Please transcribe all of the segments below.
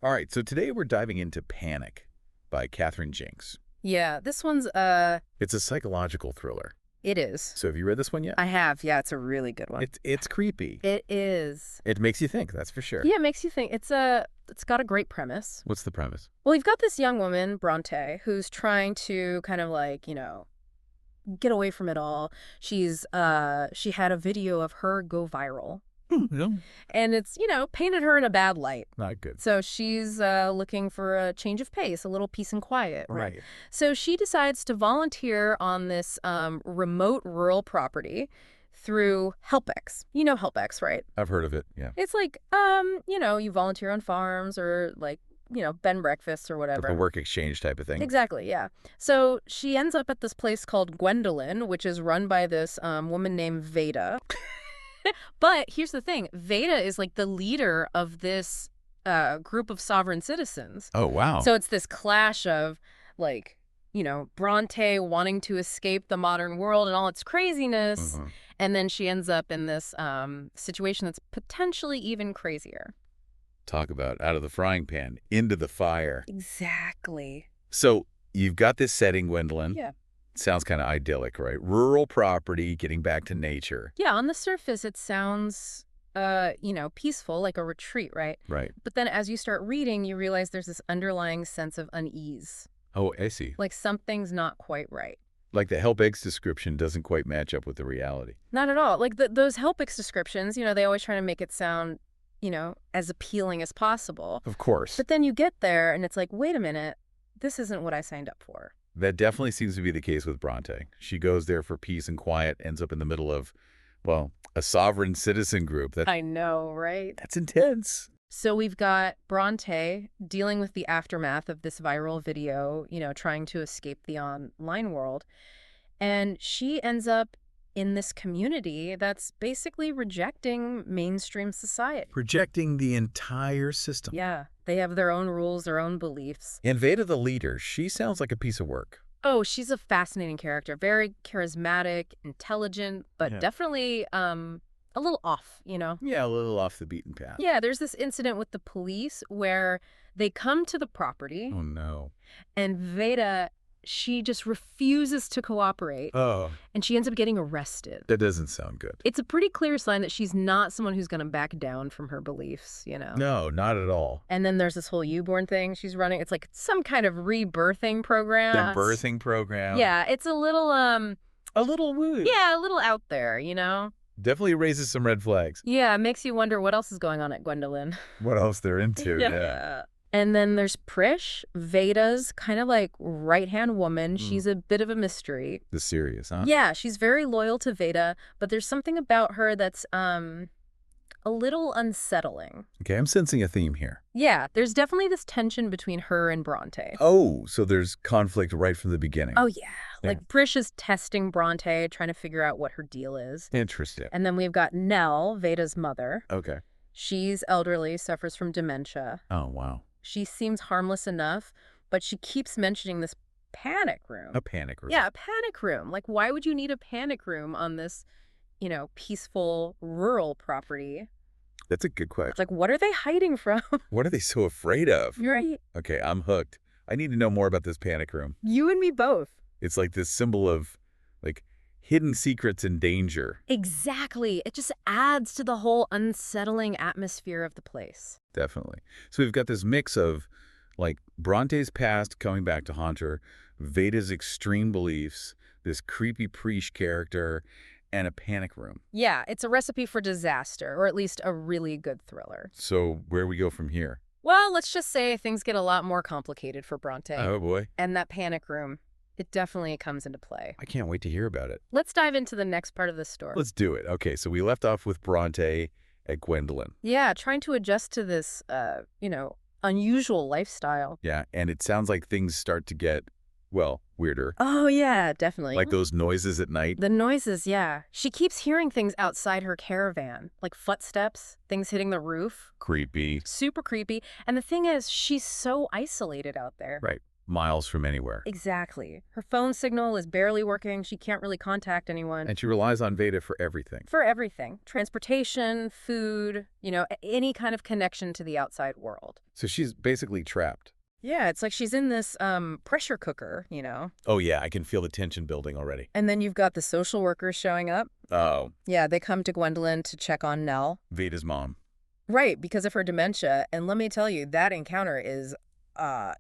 All right, so today we're diving into Panic by Catherine Jinks. Yeah, this one's, It's a psychological thriller. it is. So have you read this one yet? I have. Yeah, it's a really good one. It's creepy. It is. It makes you think, that's for sure. Yeah, it makes you think. It's got a great premise. What's the premise? Well, you've got this young woman, Bronte, who's trying to kind of like, get away from it all. She had a video of her go viral. Yeah. And it's, painted her in a bad light. Not good. So she's looking for a change of pace, a little peace and quiet. Right. So she decides to volunteer on this remote rural property through HelpX. You know HelpX, right? I've heard of it, yeah. It's like, you volunteer on farms or like, bed and breakfasts or whatever. Like a work exchange type of thing. Exactly, yeah. So she ends up at this place called Gwendolynne, which is run by this woman named Veda. But here's the thing. Veda is like the leader of this group of sovereign citizens. Oh, wow. So it's this clash of like, Bronte wanting to escape the modern world and all its craziness. Mhm. And then she ends up in this situation that's potentially even crazier. Talk about out of the frying pan, into the fire. Exactly. So you've got this setting, Gwendolynne. Yeah. Sounds kind of idyllic, right? Rural property, getting back to nature. Yeah, on the surface, it sounds, peaceful, like a retreat, right? Right. But then as you start reading, you realize there's this underlying sense of unease. Oh, I see. Like something's not quite right. Like the HelpX description doesn't quite match up with the reality. Not at all. Like those HelpX descriptions, they always try to make it sound, as appealing as possible. Of course. But then you get there and it's like, wait a minute, this isn't what I signed up for. That definitely seems to be the case with Bronte. She goes there for peace and quiet, ends up in the middle of, well, a sovereign citizen group. I know, right? That's intense. So we've got Bronte dealing with the aftermath of this viral video, trying to escape the online world. And she ends up in this community that's basically rejecting mainstream society. Projecting the entire system. Yeah, they have their own rules, their own beliefs. And Veda, the leader, she sounds like a piece of work. Oh, she's a fascinating character. Very charismatic, intelligent, but definitely a little off, Yeah, a little off the beaten path. Yeah, there's this incident with the police where they come to the property. Oh, no. And Veda, she just refuses to cooperate. Oh. And she ends up getting arrested. That doesn't sound good. It's a pretty clear sign that she's not someone who's going to back down from her beliefs, No, not at all. And then there's this whole U-born thing she's running. It's like some kind of rebirthing program. The birthing program. Yeah, it's a little, A little woo. yeah, a little out there, Definitely raises some red flags. Yeah, it makes you wonder what else is going on at Gwendolynne. What else they're into, Yeah. And then there's Prish, Veda's kind of like right-hand woman. She's a bit of a mystery. The serious, huh? Yeah, she's very loyal to Veda, but there's something about her that's a little unsettling. Okay, I'm sensing a theme here. Yeah, there's definitely this tension between her and Bronte. Oh, so there's conflict right from the beginning. Oh, yeah. Like Prish is testing Bronte, trying to figure out what her deal is. Interesting. And then we've got Nell, Veda's mother. Okay. She's elderly, suffers from dementia. Oh, wow. She seems harmless enough, but she keeps mentioning this panic room. A panic room. Yeah, a panic room. Like, why would you need a panic room on this, peaceful rural property? That's a good question. Like, what are they hiding from? What are they so afraid of? You're right. Okay, I'm hooked. I need to know more about this panic room. You and me both. It's like this symbol of, like, hidden secrets and danger. Exactly. It just adds to the whole unsettling atmosphere of the place. Definitely. So we've got this mix of, like, Bronte's past coming back to haunt her, Veda's extreme beliefs, this creepy Prish character, and a panic room. Yeah, it's a recipe for disaster, or at least a really good thriller. So where we go from here? Well, let's just say things get a lot more complicated for Bronte. Oh, boy. And that panic room, it definitely comes into play. I can't wait to hear about it. Let's dive into the next part of the story. Let's do it. Okay, so we left off with Bronte at Gwendolynne. Yeah, trying to adjust to this, unusual lifestyle. Yeah, and it sounds like things start to get, well, weirder. Oh, yeah, definitely. Like those noises at night. The noises, yeah. She keeps hearing things outside her caravan, like footsteps, things hitting the roof. Creepy. Super creepy. And the thing is, she's so isolated out there. Right. miles from anywhere. Exactly. Her phone signal is barely working. She can't really contact anyone. And she relies on Veda for everything. For everything. Transportation, food, any kind of connection to the outside world. So she's basically trapped. Yeah, it's like she's in this pressure cooker. Oh, yeah, I can feel the tension building already. And then you've got the social workers showing up. Oh. Yeah, they come to Gwendolynne to check on Nell. Veda's mom. Right, because of her dementia. And let me tell you, that encounter is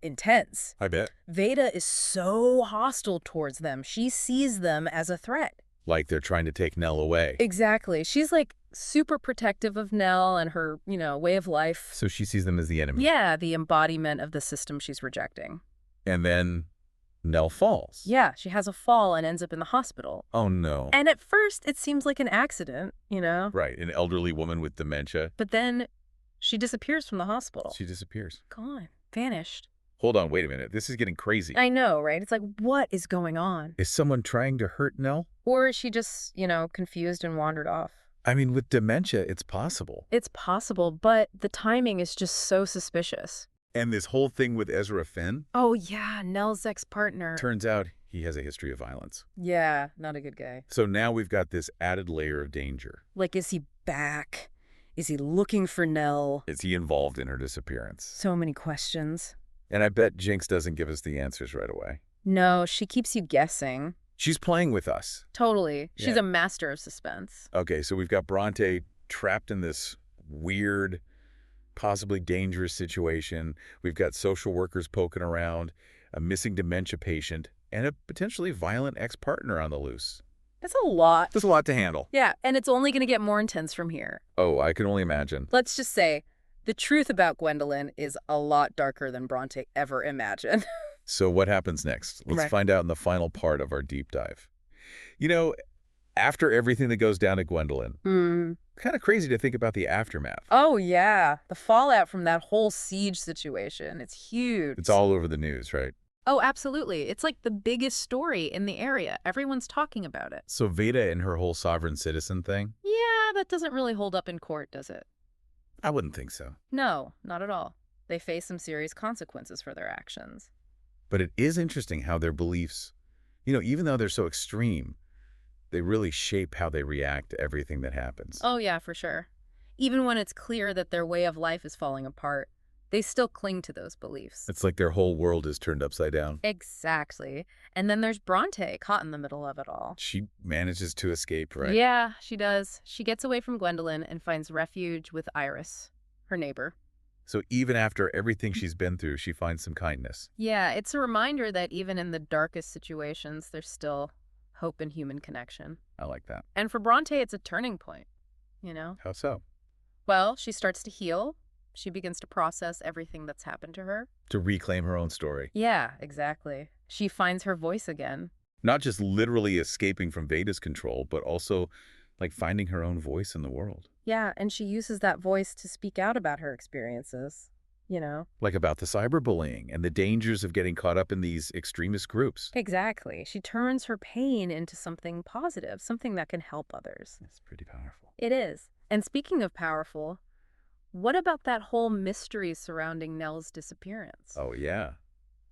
intense. I bet. Veda is so hostile towards them. She sees them as a threat. Like they're trying to take Nell away. Exactly. She's like super protective of Nell and her, way of life. So she sees them as the enemy. Yeah, the embodiment of the system she's rejecting. And then Nell falls. Yeah, she has a fall and ends up in the hospital. Oh, no. And at first, it seems like an accident, Right, an elderly woman with dementia. But then she disappears from the hospital. She disappears. Gone. Vanished. Hold on, wait a minute. This is getting crazy. I know, right? It's like, what is going on? Is someone trying to hurt Nell? Or is she just, confused and wandered off? I mean, with dementia, it's possible. It's possible, but the timing is just so suspicious. And this whole thing with Ezra Finn? Oh, yeah, Nell's ex-partner. Turns out he has a history of violence. Yeah, not a good guy. So now we've got this added layer of danger. Like, is he back? Is he looking for Nell? Is he involved in her disappearance? So many questions. And I bet Jinx doesn't give us the answers right away. No, she keeps you guessing. She's playing with us. Totally. She's Yeah. a master of suspense. Okay, so we've got Bronte trapped in this weird, possibly dangerous situation. We've got social workers poking around, a missing dementia patient, and a potentially violent ex-partner on the loose. That's a lot. There's a lot to handle. Yeah, and it's only going to get more intense from here. Oh, I can only imagine. Let's just say, the truth about Gwendolynne is a lot darker than Bronte ever imagined. So what happens next? Let's Right. find out in the final part of our deep dive. After everything that goes down at Gwendolynne, kind of crazy to think about the aftermath. Oh, yeah. The fallout from that whole siege situation. It's huge. It's all over the news, right? Oh, absolutely. It's like the biggest story in the area. Everyone's talking about it. So Veda and her whole sovereign citizen thing? Yeah, that doesn't really hold up in court, does it? I wouldn't think so. No, not at all. They face some serious consequences for their actions. But it is interesting how their beliefs, even though they're so extreme, they really shape how they react to everything that happens. Oh, yeah, for sure. Even when it's clear that their way of life is falling apart, they still cling to those beliefs. It's like their whole world is turned upside down. Exactly. And then there's Bronte caught in the middle of it all. She manages to escape, right? Yeah, she does. She gets away from Gwendolynne and finds refuge with Iris, her neighbor. So even after everything she's been through, she finds some kindness. Yeah, it's a reminder that even in the darkest situations, there's still hope and human connection. I like that. And for Bronte, it's a turning point, How so? Well, she starts to heal. She begins to process everything that's happened to her. To reclaim her own story. Yeah, exactly. She finds her voice again. Not just literally escaping from Veda's control, but also like finding her own voice in the world. Yeah, and she uses that voice to speak out about her experiences, Like about the cyberbullying and the dangers of getting caught up in these extremist groups. Exactly. She turns her pain into something positive, something that can help others. That's pretty powerful. It is. And speaking of powerful, what about that whole mystery surrounding Nell's disappearance? Oh, yeah.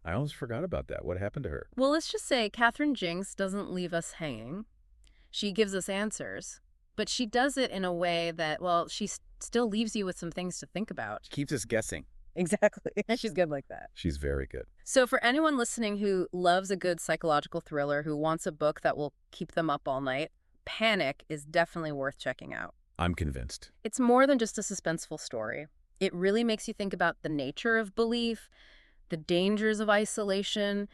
I almost forgot about that. What happened to her? Well, let's just say Catherine Jinks doesn't leave us hanging. She gives us answers, but she does it in a way that, she still leaves you with some things to think about. Keeps us guessing. Exactly. She's good like that. She's very good. So for anyone listening who loves a good psychological thriller, who wants a book that will keep them up all night, Panic is definitely worth checking out. I'm convinced. It's more than just a suspenseful story. It really makes you think about the nature of belief, the dangers of isolation,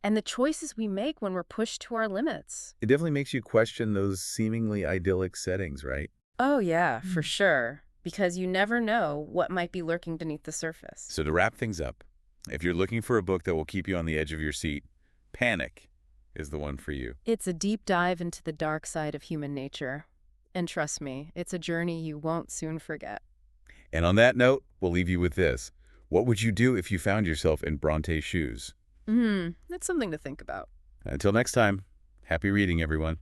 and the choices we make when we're pushed to our limits. It definitely makes you question those seemingly idyllic settings, right? Oh, yeah, for sure. Because you never know what might be lurking beneath the surface. So to wrap things up, if you're looking for a book that will keep you on the edge of your seat, Panic is the one for you. It's a deep dive into the dark side of human nature. And trust me, it's a journey you won't soon forget. And on that note, we'll leave you with this. What would you do if you found yourself in Bronte's shoes? That's something to think about. Until next time, happy reading, everyone.